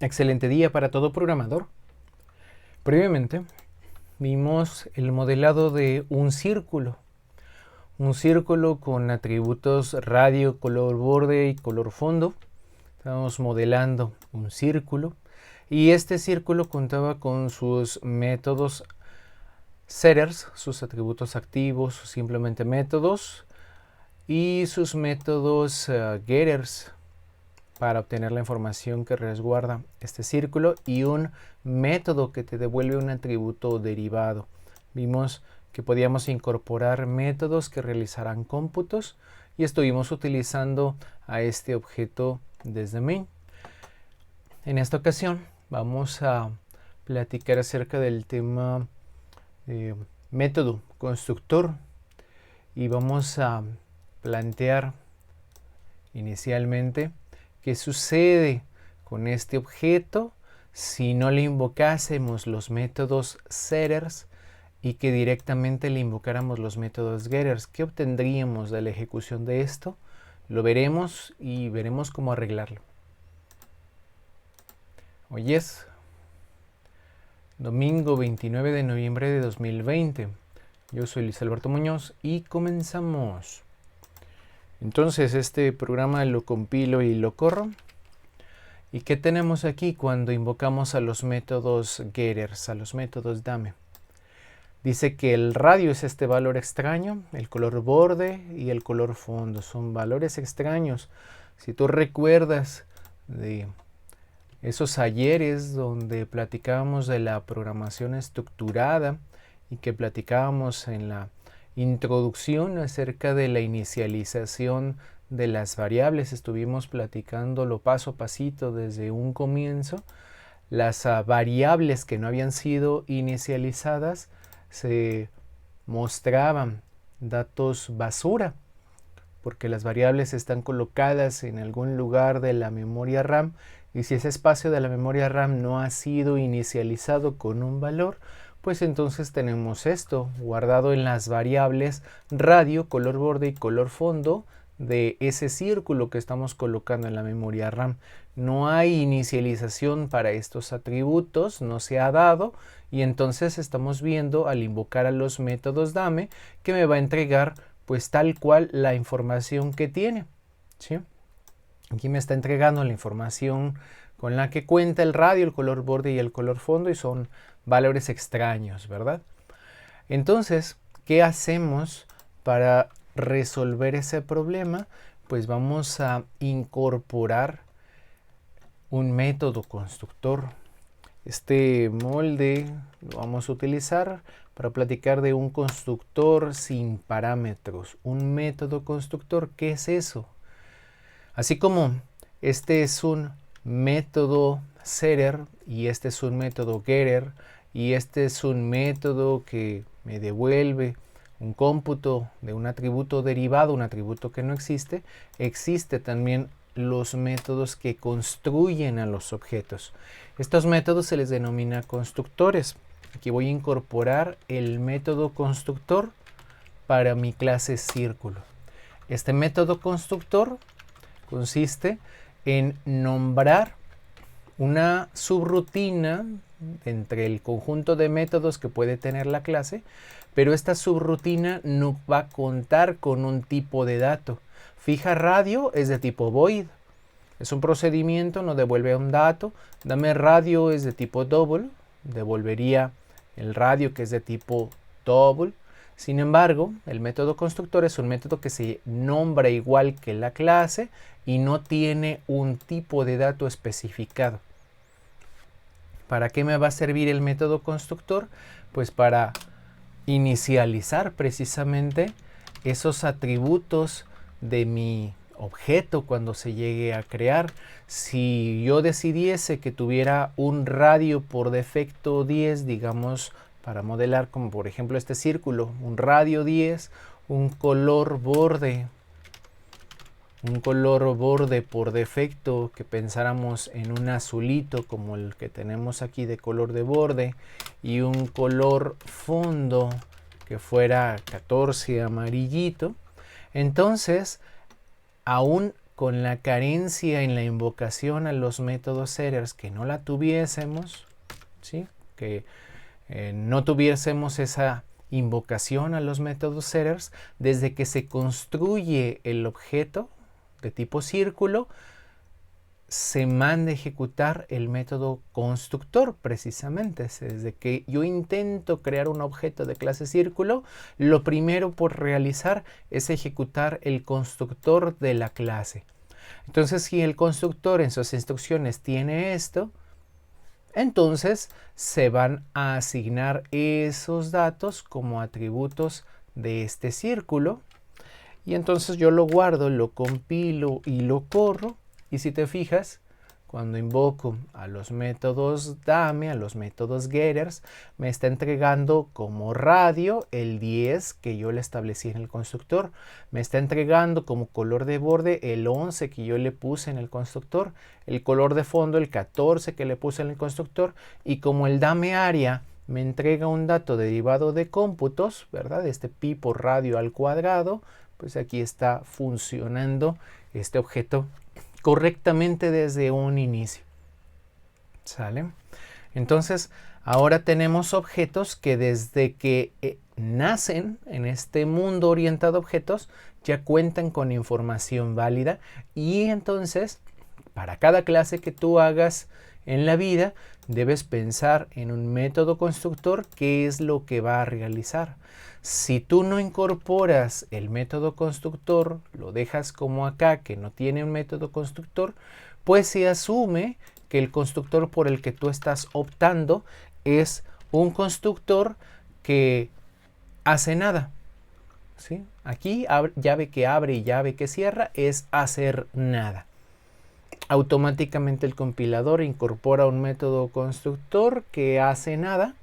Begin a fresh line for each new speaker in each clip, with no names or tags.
Excelente día para todo programador. Previamente vimos el modelado de un círculo con atributos radio, color borde y color fondo. Estábamos modelando un círculo y este círculo contaba con sus métodos setters, sus atributos activos, simplemente métodos, y sus métodos getters, para obtener la información que resguarda este círculo, y un método que te devuelve un atributo derivado. Vimos que podíamos incorporar métodos que realizaran cómputos y estuvimos utilizando a este objeto desde main. En esta ocasión vamos a platicar acerca del tema método constructor y vamos a plantear inicialmente qué sucede con este objeto si no le invocásemos los métodos setters y que directamente le invocáramos los métodos getters. ¿Qué obtendríamos de la ejecución de esto? Lo veremos y veremos cómo arreglarlo. Hoy es domingo 29 de noviembre de 2020. Yo soy Luis Alberto Muñoz y comenzamos. Entonces este programa lo compilo y lo corro. ¿Y qué tenemos aquí cuando invocamos a los métodos getters, a los métodos dame? Dice que el radio es este valor extraño, el color borde y el color fondo. Son valores extraños. Si tú recuerdas de esos ayeres donde platicábamos de la programación estructurada y que platicábamos en la introducción acerca de la inicialización de las variables, estuvimos platicándolo paso a pasito desde un comienzo. Las variables que no habían sido inicializadas se mostraban datos basura, porque las variables están colocadas en algún lugar de la memoria RAM, y si ese espacio de la memoria RAM no ha sido inicializado con un valor, pues entonces tenemos esto guardado en las variables radio, color borde y color fondo de ese círculo que estamos colocando en la memoria RAM. No hay inicialización para estos atributos, no se ha dado, y entonces estamos viendo al invocar a los métodos dame que me va a entregar pues tal cual la información que tiene, ¿sí? Aquí me está entregando la información con la que cuenta el radio, el color borde y el color fondo, y son valores extraños, ¿verdad? Entonces, ¿qué hacemos para resolver ese problema? Pues vamos a incorporar un método constructor. Este molde lo vamos a utilizar para platicar de un constructor sin parámetros, un método constructor. ¿Qué es eso? Así como este es un método setter y este es un método getter y este es un método que me devuelve un cómputo de un atributo derivado, un atributo que no existe, existe también los métodos que construyen a los objetos. Estos métodos se les denomina constructores. Aquí voy a incorporar el método constructor para mi clase círculo. Este método constructor consiste en nombrar una subrutina entre el conjunto de métodos que puede tener la clase, pero esta subrutina no va a contar con un tipo de dato. Fija radio es de tipo void, es un procedimiento, no devuelve un dato. Dame radio es de tipo double, devolvería el radio que es de tipo double. Sin embargo, el método constructor es un método que se nombra igual que la clase y no tiene un tipo de dato especificado. ¿Para qué me va a servir el método constructor? Pues para inicializar precisamente esos atributos de mi objeto cuando se llegue a crear. Si yo decidiese que tuviera un radio por defecto 10, digamos, para modelar como por ejemplo este círculo, un radio 10, un color borde por defecto, que pensáramos en un azulito como el que tenemos aquí de color de borde, y un color fondo que fuera 14 amarillito, entonces aún con la carencia en la invocación a los métodos setters, que no la tuviésemos, ¿sí? Que no tuviésemos esa invocación a los métodos setters, desde que se construye el objeto de tipo círculo, se manda a ejecutar el método constructor, precisamente. Desde que yo intento crear un objeto de clase círculo, lo primero por realizar es ejecutar el constructor de la clase. Entonces, si el constructor en sus instrucciones tiene esto, entonces se van a asignar esos datos como atributos de este círculo. Y entonces yo lo guardo, lo compilo y lo corro. Y si te fijas, cuando invoco a los métodos dame, a los métodos getters, me está entregando como radio el 10 que yo le establecí en el constructor. Me está entregando como color de borde el 11 que yo le puse en el constructor. El color de fondo el 14 que le puse en el constructor. Y como el dame área me entrega un dato derivado de cómputos, ¿verdad? Este pi por radio al cuadrado, pues aquí está funcionando este objeto correctamente desde un inicio. ¿Sale? Entonces, ahora tenemos objetos que desde que nacen en este mundo orientado a objetos, ya cuentan con información válida, y entonces, para cada clase que tú hagas en la vida, debes pensar en un método constructor, qué es lo que va a realizar. Si tú no incorporas el método constructor, lo dejas como acá, que no tiene un método constructor, pues se asume que el constructor por el que tú estás optando es un constructor que hace nada. ¿Sí? Aquí llave que abre y llave que cierra es hacer nada. Automáticamente el compilador incorpora un método constructor que hace nada,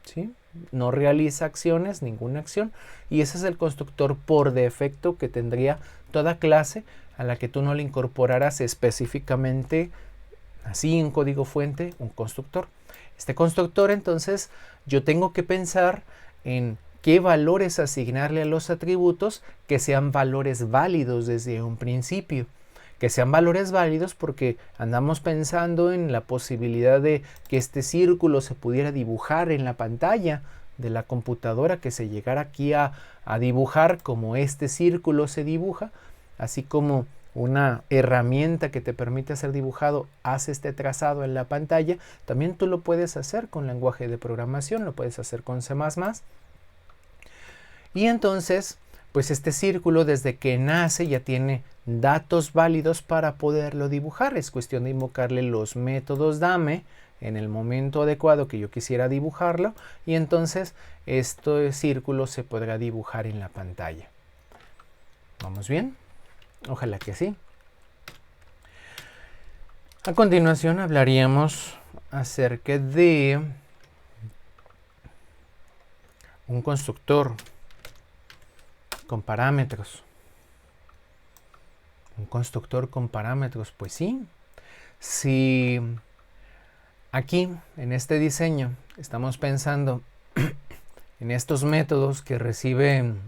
¿sí? No realiza acciones, ninguna acción, y ese es el constructor por defecto que tendría toda clase a la que tú no le incorporaras específicamente, así en código fuente, un constructor. Este constructor, entonces, yo tengo que pensar en qué valores asignarle a los atributos que sean valores válidos desde un principio. Que sean valores válidos porque andamos pensando en la posibilidad de que este círculo se pudiera dibujar en la pantalla de la computadora, que se llegara aquí a dibujar como este círculo se dibuja, así como una herramienta que te permite hacer dibujado hace este trazado en la pantalla. También tú lo puedes hacer con lenguaje de programación, lo puedes hacer con C++. Y entonces, pues este círculo desde que nace ya tiene datos válidos para poderlo dibujar. Es cuestión de invocarle los métodos dame en el momento adecuado que yo quisiera dibujarlo, y entonces este círculo se podrá dibujar en la pantalla. ¿Vamos bien? Ojalá que sí. A continuación hablaríamos acerca de un constructor con parámetros. Un constructor con parámetros, pues sí. Si aquí, en este diseño, estamos pensando en estos métodos que reciben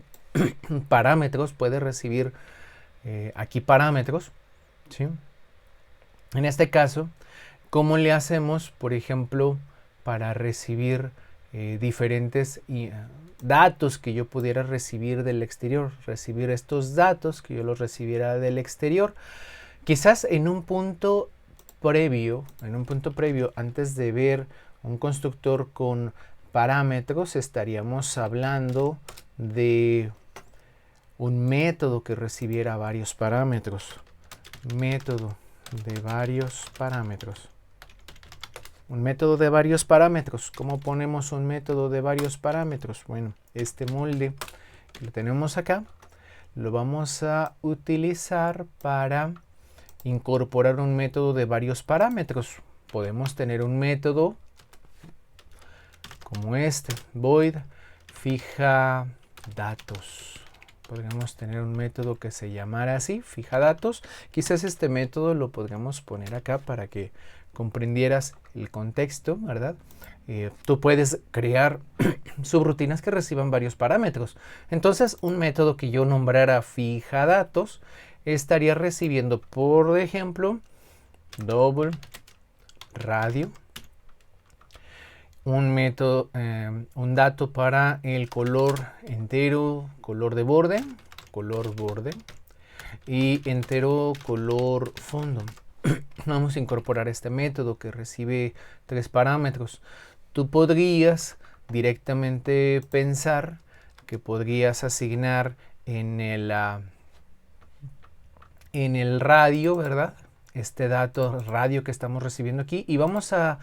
parámetros, puede recibir aquí parámetros, ¿sí? En este caso, ¿cómo le hacemos, por ejemplo, para recibir diferentes datos que yo pudiera recibir del exterior? Recibir estos datos que yo los recibiera del exterior. Quizás en un punto previo, antes de ver un constructor con parámetros, estaríamos hablando de un método que recibiera varios parámetros. Método de varios parámetros. Un método de varios parámetros. ¿Cómo ponemos un método de varios parámetros? Bueno, este molde que lo tenemos acá, lo vamos a utilizar para incorporar un método de varios parámetros. Podemos tener un método como este, void fija datos. Podríamos tener un método que se llamara así, fija datos. Quizás este método lo podríamos poner acá para que comprendieras el contexto, ¿verdad? Tú puedes crear subrutinas que reciban varios parámetros. Entonces, un método que yo nombrara fija datos estaría recibiendo, por ejemplo, double radio, un método, un dato para el color entero, color borde, y entero color fondo. Vamos a incorporar este método que recibe 3 parámetros. Tú podrías directamente pensar que podrías asignar en el radio, ¿verdad? Este dato radio que estamos recibiendo aquí, y vamos a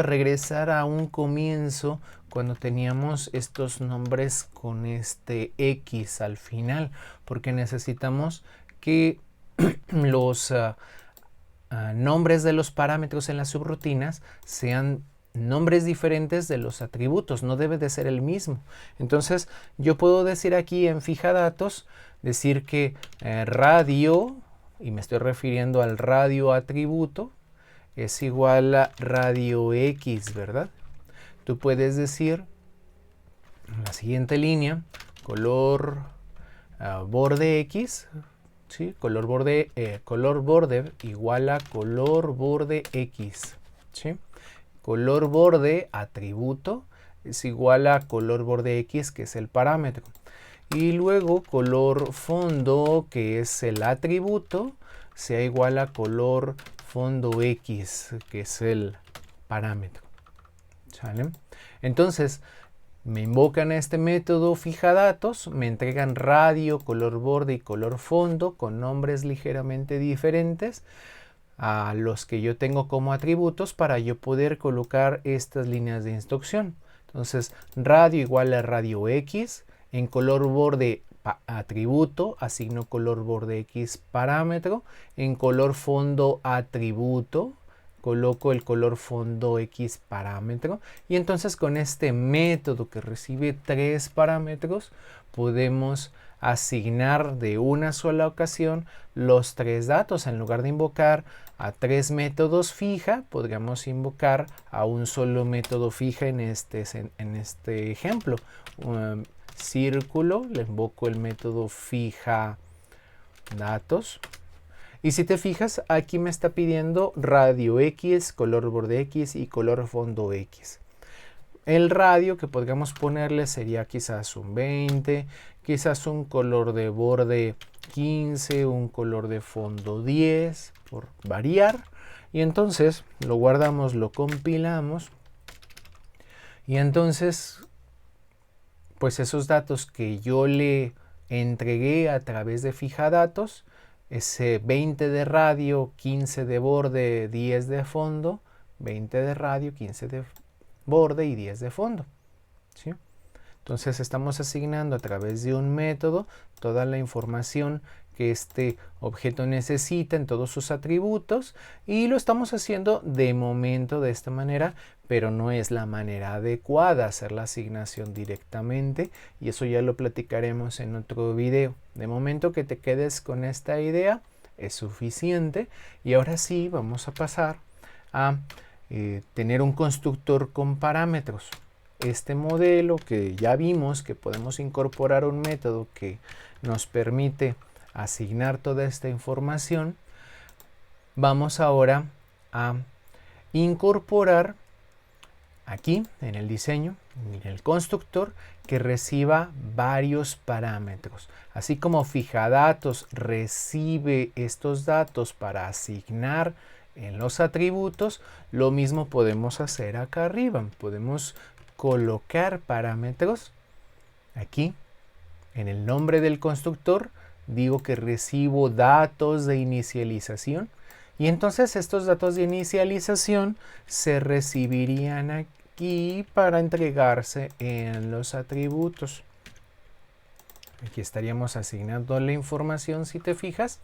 regresar a un comienzo cuando teníamos estos nombres con este X al final, porque necesitamos que los nombres de los parámetros en las subrutinas sean nombres diferentes de los atributos, no debe de ser el mismo. Entonces yo puedo decir aquí en fijadatos, decir que radio, y me estoy refiriendo al radio atributo, es igual a radio X, ¿verdad? Tú puedes decir en la siguiente línea, color borde X, ¿sí? color borde igual a color borde X, ¿sí? Color borde atributo es igual a color borde X, que es el parámetro. Y luego color fondo, que es el atributo, sea igual a color fondo X, que es el parámetro. ¿Sale? Entonces, me invocan este método fijadatos, me entregan radio, color borde y color fondo con nombres ligeramente diferentes a los que yo tengo como atributos para yo poder colocar estas líneas de instrucción. Entonces, radio igual a radio X, en color borde atributo, asigno color borde X parámetro, en color fondo atributo, coloco el color fondo X parámetro, y entonces con este método que recibe 3 parámetros podemos asignar de una sola ocasión los 3 datos. En lugar de invocar a 3 métodos fija, podríamos invocar a un solo método fija en este ejemplo. Círculo, le invoco el método fija datos. Y si te fijas, aquí me está pidiendo radio X, color borde X y color fondo X. El radio que podríamos ponerle sería quizás un 20, quizás un color de borde 15, un color de fondo 10, por variar. Y entonces lo guardamos, lo compilamos. Y entonces, pues esos datos que yo le entregué a través de fijadatos, ese 20 de radio, 15 de borde, 10 de fondo, 20 de radio, 15 de borde y 10 de fondo, ¿sí? Entonces estamos asignando a través de un método toda la información que este objeto necesita en todos sus atributos, y lo estamos haciendo de momento de esta manera, pero no es la manera adecuada hacer la asignación directamente, y eso ya lo platicaremos en otro video. De momento que te quedes con esta idea es suficiente, y ahora sí vamos a pasar a tener un constructor con parámetros. Este modelo que ya vimos que podemos incorporar un método que nos permite asignar toda esta información, vamos ahora a incorporar aquí en el diseño, en el constructor, que reciba varios parámetros. Así como fijadatos recibe estos datos para asignar en los atributos, lo mismo podemos hacer acá arriba. Podemos colocar parámetros aquí en el nombre del constructor. Digo que recibo datos de inicialización, y entonces estos datos de inicialización se recibirían aquí para entregarse en los atributos. Aquí estaríamos asignando la información. Si te fijas,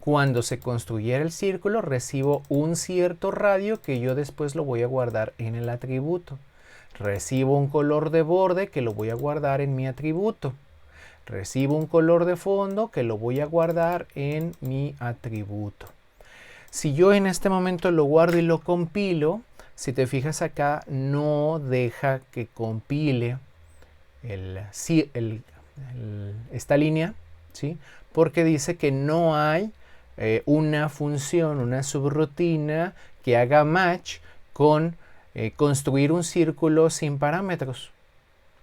cuando se construyera el círculo recibo un cierto radio que yo después lo voy a guardar en el atributo. Recibo un color de borde que lo voy a guardar en mi atributo. Recibo un color de fondo que lo voy a guardar en mi atributo. Si yo en este momento lo guardo y lo compilo, si te fijas acá no deja que compile esta línea, ¿sí? Porque dice que no hay una función, una subrutina que haga match con construir un círculo sin parámetros.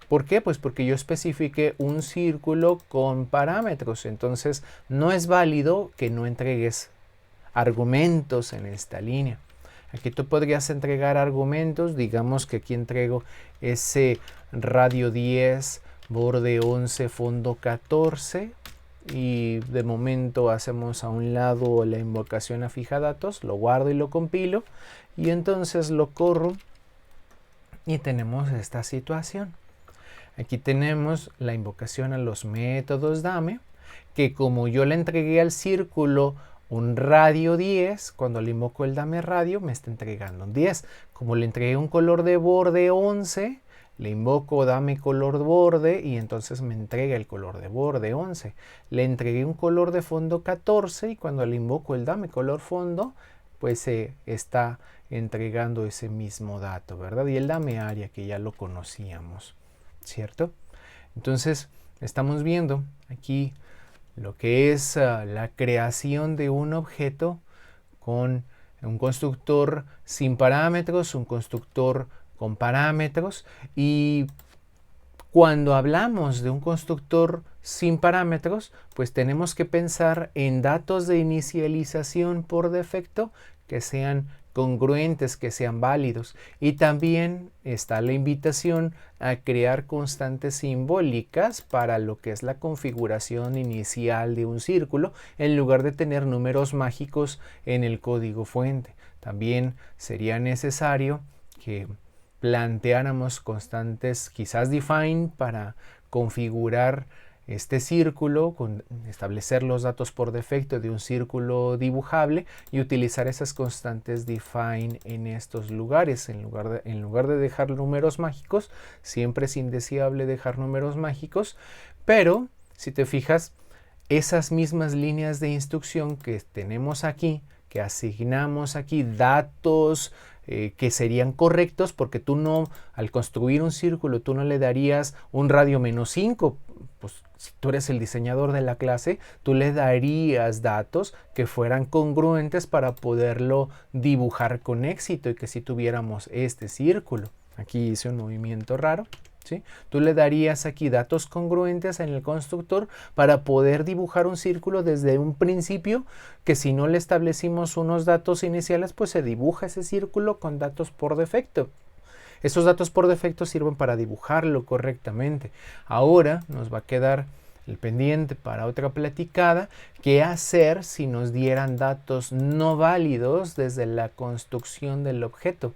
¿Por qué? Pues porque yo especifique un círculo con parámetros. Entonces no es válido que no entregues argumentos en esta línea. Aquí tú podrías entregar argumentos. Digamos que aquí entrego ese radio 10, borde 11, fondo 14. Y de momento hacemos a un lado la invocación a fijadatos. Lo guardo y lo compilo. Y entonces lo corro. Y tenemos esta situación. Aquí tenemos la invocación a los métodos dame, que como yo le entregué al círculo un radio 10, cuando le invoco el dame radio me está entregando un 10. Como le entregué un color de borde 11, le invoco dame color borde y entonces me entrega el color de borde 11. Le entregué un color de fondo 14 y cuando le invoco el dame color fondo, pues se está entregando ese mismo dato, ¿verdad? Y el dame área que ya lo conocíamos, ¿cierto? Entonces estamos viendo aquí lo que es la creación de un objeto con un constructor sin parámetros, un constructor con parámetros, y cuando hablamos de un constructor sin parámetros, pues tenemos que pensar en datos de inicialización por defecto que sean congruentes, que sean válidos. Y también está la invitación a crear constantes simbólicas para lo que es la configuración inicial de un círculo, en lugar de tener números mágicos en el código fuente. También sería necesario que planteáramos constantes, quizás define, para configurar este círculo, establecer los datos por defecto de un círculo dibujable y utilizar esas constantes define en estos lugares. En lugar de dejar números mágicos, siempre es indeseable dejar números mágicos, pero si te fijas, esas mismas líneas de instrucción que tenemos aquí, que asignamos aquí datos que serían correctos, porque tú no, al construir un círculo, tú no le darías un radio -5, pues si tú eres el diseñador de la clase, tú le darías datos que fueran congruentes para poderlo dibujar con éxito y que si tuviéramos este círculo. Aquí hice un movimiento raro, ¿sí? Tú le darías aquí datos congruentes en el constructor para poder dibujar un círculo desde un principio, que si no le establecimos unos datos iniciales, pues se dibuja ese círculo con datos por defecto. Esos datos por defecto sirven para dibujarlo correctamente. Ahora nos va a quedar el pendiente para otra platicada, qué hacer si nos dieran datos no válidos desde la construcción del objeto.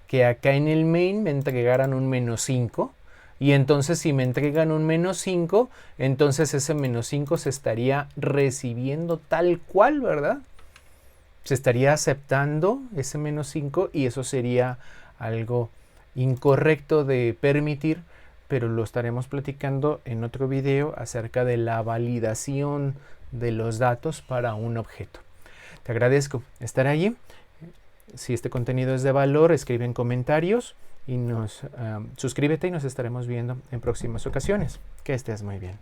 Que acá en el main me entregaran un -5, y entonces si me entregan un -5, entonces ese -5 se estaría recibiendo tal cual, ¿verdad? Se estaría aceptando ese -5 y eso sería algo incorrecto de permitir, pero lo estaremos platicando en otro video acerca de la validación de los datos para un objeto. Te agradezco estar allí. Si este contenido es de valor, escribe en comentarios y suscríbete y nos estaremos viendo en próximas ocasiones. Que estés muy bien.